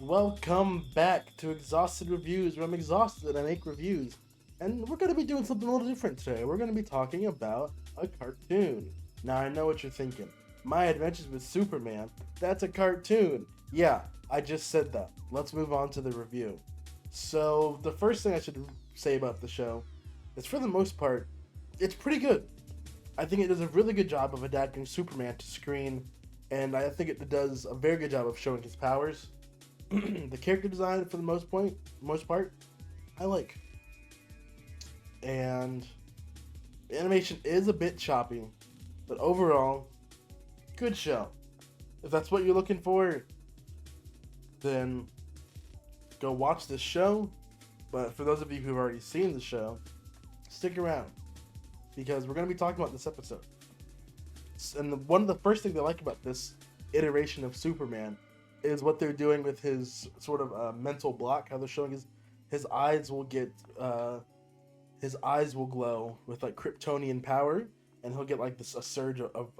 Welcome back to Exhausted Reviews, where I'm exhausted and I make reviews. And we're going to be doing something a little different today. We're going to be talking about a cartoon. Now, I know what you're thinking. My Adventures with Superman, that's a cartoon. Yeah, I just said that. Let's move on to the review. So, the first thing I should say about the show is for the most part, it's pretty good. I think it does a really good job of adapting Superman to screen, and I think it does a very good job of showing his powers. The character design for the most part, I like. And the animation is a bit choppy, but overall, good show. If that's what you're looking for, then go watch this show. But for those of you who've already seen the show, stick around because we're going to be talking about this episode. And one of the first things I like about this iteration of Superman is what they're doing with his sort of mental block. How they're showing his eyes will get his eyes will glow with like Kryptonian power, and he'll get like a surge of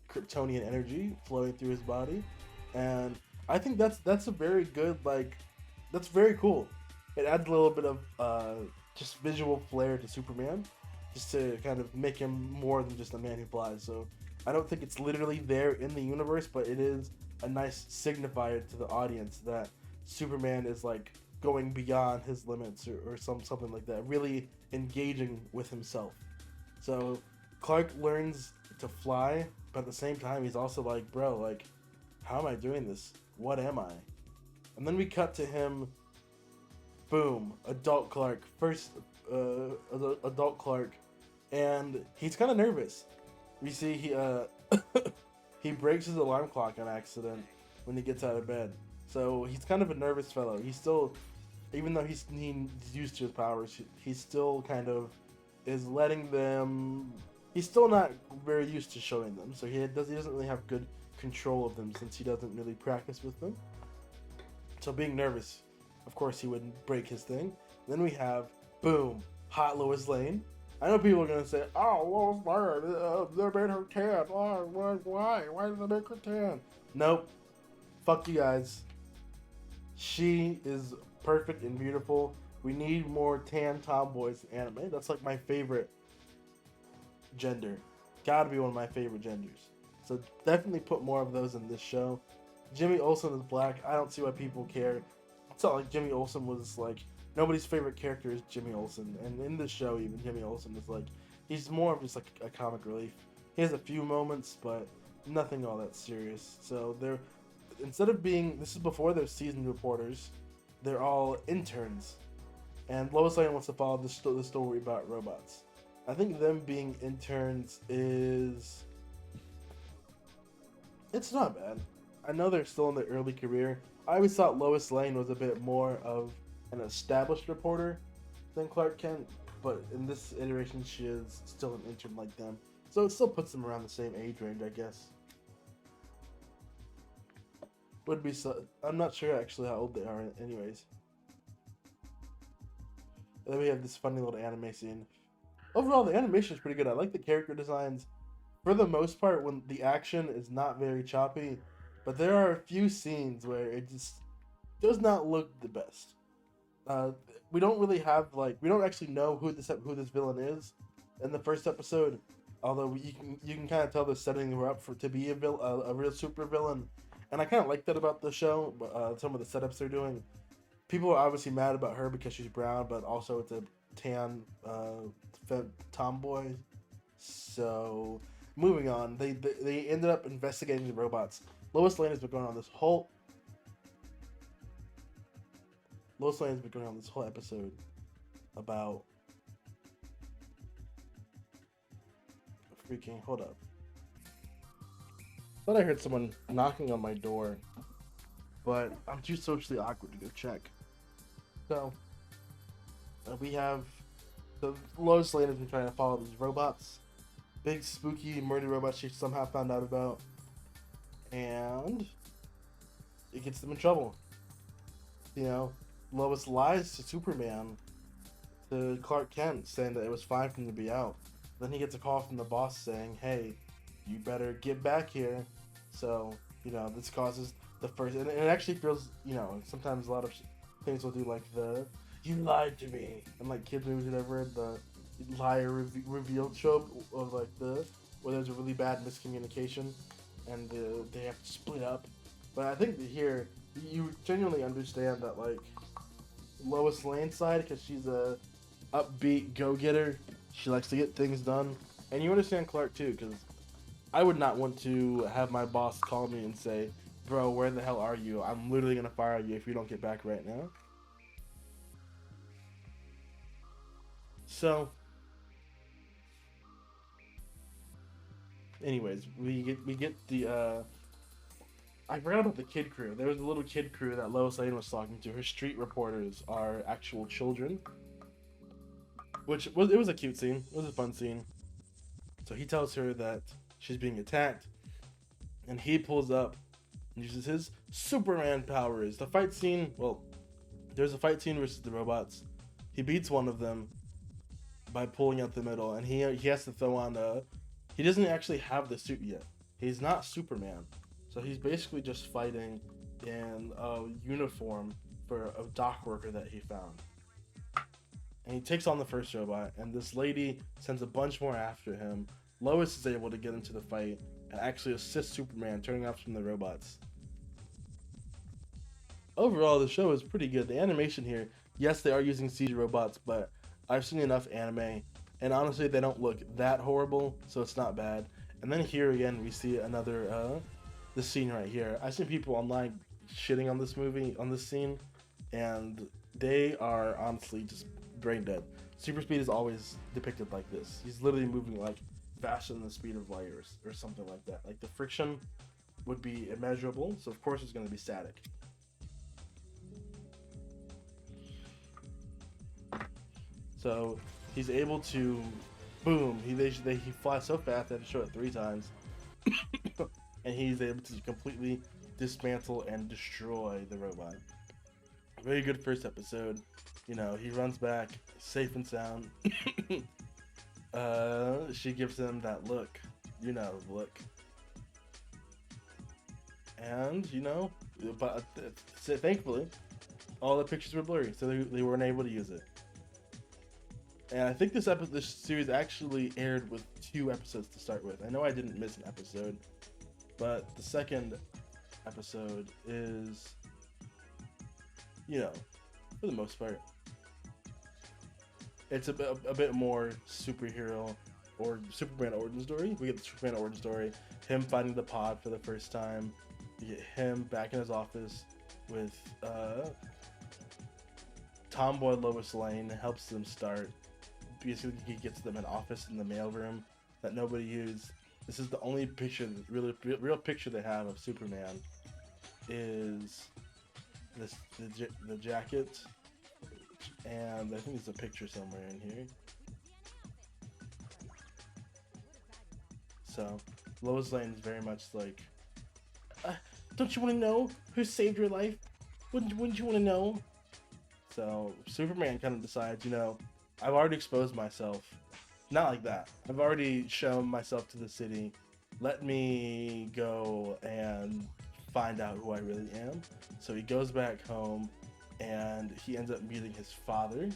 Kryptonian energy flowing through his body, and I think that's a very good that's very cool. It adds a little bit of just visual flair to Superman, just to kind of make him more than just a man who flies. So I don't think it's literally there in the universe, but it is a nice signifier to the audience that Superman is like going beyond his limits or something like that, really engaging with himself. So Clark learns to fly, but at the same time he's also like, bro, like, how am I doing this? What am I? And then we cut to him, boom, adult Clark, first adult Clark, and he's kind of nervous. We see he breaks his alarm clock on accident when he gets out of bed. So he's kind of a nervous fellow. He's still, even though he's used to his powers, he still kind of is letting them. He's still not very used to showing them. So he doesn't really have good control of them since he doesn't really practice with them. So being nervous, of course, he would break his thing. Then we have, boom, hot Lois Lane. I know people are gonna say, "Oh, Lois Lane, they made her tan. Oh, why? Why did they make her tan?" Nope. Fuck you guys. She is perfect and beautiful. We need more tan tomboys in anime. That's like my favorite gender. Gotta be one of my favorite genders. So definitely put more of those in this show. Jimmy Olsen is black. I don't see why people care. It's not like Jimmy Olsen was like nobody's favorite character is Jimmy Olsen, and in this show even Jimmy Olsen is like he's more of just like a comic relief. He has a few moments, but nothing all that serious. So they're instead of being this is before they're seasoned reporters, they're all interns, and Lois Lane wants to follow the story about robots. I think them being interns is it's not bad. I know they're still in their early career. I always thought Lois Lane was a bit more of an established reporter than Clark Kent, but in this iteration, she is still an intern like them. So it still puts them around the same age range, I guess. Would be so. I'm not sure actually how old they are, anyways. And then we have this funny little anime scene. Overall, the animation is pretty good. I like the character designs. For the most part, when the action is not very choppy, but there are a few scenes where it just does not look the best. Uh, we don't really have we don't actually know who this villain is in the first episode. Although you can kind of tell they're setting her up to be a real super villain, and I kind of like that about the show. But some of the setups they're doing, people are obviously mad about her because she's brown, but also it's a tan tomboy. So moving on, they ended up investigating the robots. Lois Lane has been going on this whole Lois Lane has been going on this whole episode about freaking. Hold up. Thought I heard someone knocking on my door, but I'm too socially awkward to go check. So we have Lois Lane has been trying to follow these robots, big spooky murder robots she somehow found out about, and it gets them in trouble. You know, Lois lies to Superman, to Clark Kent, saying that it was fine for him to be out. Then he gets a call from the boss saying, "Hey, you better get back here." So, this causes the first, and it actually feels, you know, sometimes a lot of things will do like the "you lied to me" and like kids movies or whatever, the liar reveal trope of like the where there's a really bad miscommunication and they have to split up. But I think that here you genuinely understand that like Lois Lane side, because she's a upbeat go-getter. She likes to get things done, and you understand Clark too, because I would not want to have my boss call me and say, "Bro, where the hell are you? I'm literally gonna fire you if you don't get back right now." So, anyways, we get the I forgot about the kid crew. There was a little kid crew that Lois Lane was talking to. Her street reporters are actual children, which was, it was a cute scene. It was a fun scene. So he tells her that she's being attacked, and he pulls up and uses his Superman powers. The fight scene, well, there's a fight scene versus the robots. He beats one of them by pulling out the middle, and he has to throw on a. He doesn't actually have the suit yet. He's not Superman, so he's basically just fighting in a uniform for a dock worker that he found. And he takes on the first robot, and this lady sends a bunch more after him. Lois is able to get into the fight and actually assist Superman, turning off from the robots. Overall, the show is pretty good. The animation here, yes, they are using CG robots, but I've seen enough anime, and honestly, they don't look that horrible, so it's not bad. And then here again, we see another, the scene right here. I've seen people online shitting on this movie, on this scene, and they are honestly just brain dead. Super speed is always depicted like this. He's literally moving like faster than the speed of light or something like that. Like the friction would be immeasurable, so of course it's going to be static. So he's able to, boom, he flies so fast they have to show it 3 times, and he's able to completely dismantle and destroy the robot. Very good first episode. You know, he runs back safe and sound. She gives him that look, you know, look, and you know, but thankfully, all the pictures were blurry, so they weren't able to use it. And I think this series actually aired with 2 episodes to start with. I know I didn't miss an episode, but the second episode is, you know, for the most part, it's a bit more superhero or Superman origin story. We get the Superman origin story, him finding the pod for the first time. We get him back in his office with Tomboy Lois Lane, helps them start. Basically, he gets them an office in the mailroom that nobody used. This is the only picture, real picture they have of Superman is this the jacket, and I think there's a picture somewhere in here. So Lois Lane is very much like, don't you want to know who saved your life? Wouldn't you want to know? So Superman kind of decides, you know, I've already exposed myself. Not like that. I've already shown myself to the city. Let me go and find out who I really am. So he goes back home, and he ends up meeting his father,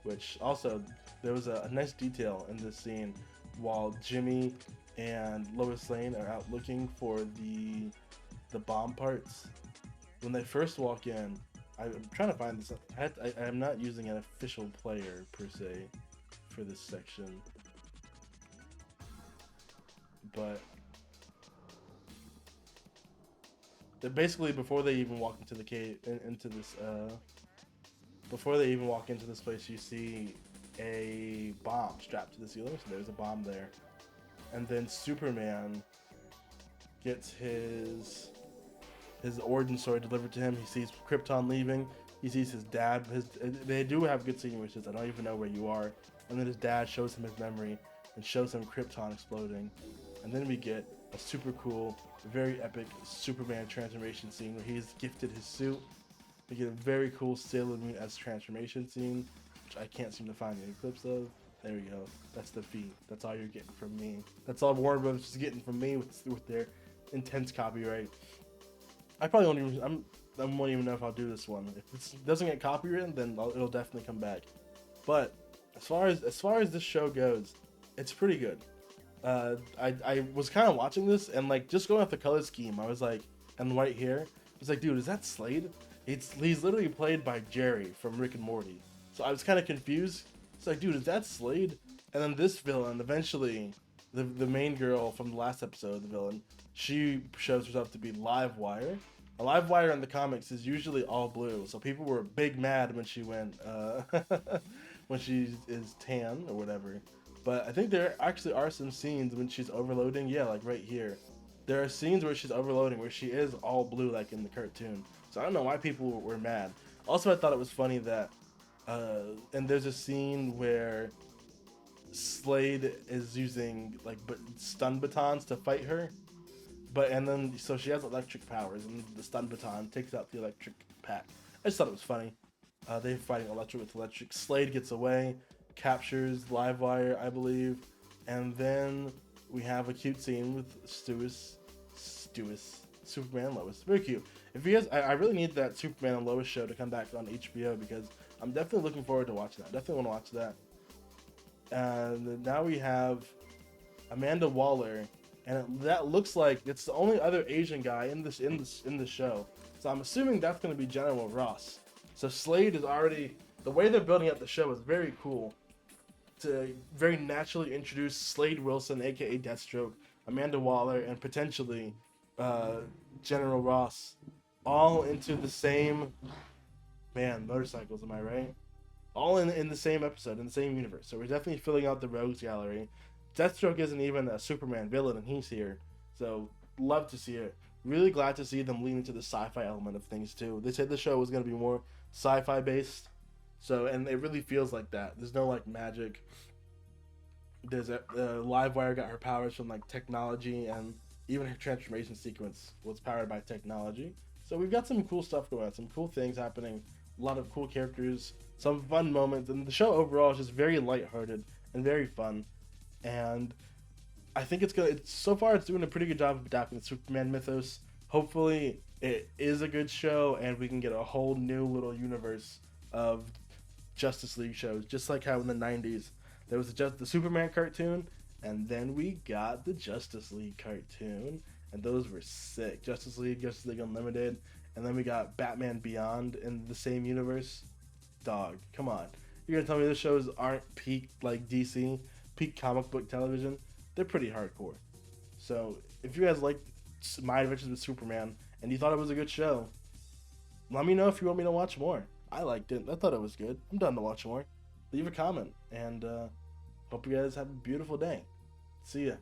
which also, there was a nice detail in this scene. While Jimmy and Lois Lane are out looking for the bomb parts, when they first walk in, I'm trying to find this. I'm not using an official player per se for this section, but basically before they even walk into the cave, before they even walk into this place, you see a bomb strapped to the ceiling. So there's a bomb there, and then Superman gets his origin story delivered to him. He sees Krypton leaving. He sees his dad. They do have good scene where he says, "I don't even know where you are," and then his dad shows him his memory and shows him Krypton exploding. And then we get a super cool, very epic Superman transformation scene where he's gifted his suit. We get a very cool Sailor Moon-esque transformation scene, which I can't seem to find any clips of. There we go. That's the feat. That's all you're getting from me. That's all Warner Bros. Is getting from me with their intense copyright. I probably won't even. I won't even know if I'll do this one. If it doesn't get copywritten, then it'll definitely come back. But as far as this show goes, it's pretty good. I was kind of watching this and like just going off the color scheme, I was like, and right here, I was like, dude, is that Slade? He's literally played by Jerry from Rick and Morty. So I was kind of confused. It's like, dude, is that Slade? And then this villain, eventually, the main girl from the last episode, the villain, she shows herself to be Livewire. A Livewire in the comics is usually all blue, so people were big mad when she went, when she is tan or whatever. But I think there actually are some scenes when she's overloading. Yeah, like right here. There are scenes where she's overloading where she is all blue like in the cartoon. So I don't know why people were mad. Also, I thought it was funny that, and there's a scene where Slade is using like stun batons to fight her. And then so she has electric powers, and the stun baton takes out the electric pack. I just thought it was funny. They're fighting electric with electric. Slade gets away, captures Livewire, I believe, and then we have a cute scene with Superman Lois. Very cute. If you guys, I really need that Superman and Lois show to come back on HBO because I'm definitely looking forward to watching that. Definitely want to watch that. And now we have Amanda Waller, and that looks like it's the only other Asian guy in the show. So I'm assuming that's going to be General Ross. So Slade is already, the way they're building up the show is very cool. To very naturally introduce Slade Wilson, aka Deathstroke, Amanda Waller, and potentially General Ross, all into the same motorcycles. Am I right? All in the same episode, in the same universe. So we're definitely filling out the rogues gallery. Deathstroke isn't even a Superman villain, and he's here. So love to see it. Really glad to see them lean into the sci-fi element of things too. They said the show was going to be more sci-fi based. So, and it really feels like that. There's no like magic. There's Livewire got her powers from like technology, and even her transformation sequence was powered by technology. So we've got some cool stuff going on, some cool things happening, a lot of cool characters, some fun moments, and the show overall is just very lighthearted and very fun. And I think it's so far it's doing a pretty good job of adapting the Superman mythos. Hopefully it is a good show and we can get a whole new little universe of Justice League shows, just like how in the 90s there was the Superman cartoon, and then we got the Justice League cartoon, and those were sick. Justice League Unlimited, and then we got Batman Beyond in the same universe. Dog, come on. You're gonna tell me those shows aren't peak like DC, peak comic book television? They're pretty hardcore. So if you guys like My Adventures with Superman and you thought it was a good show, let me know if you want me to watch more. I liked it. I thought it was good. I'm done to watch more. Leave a comment, and hope you guys have a beautiful day. See ya.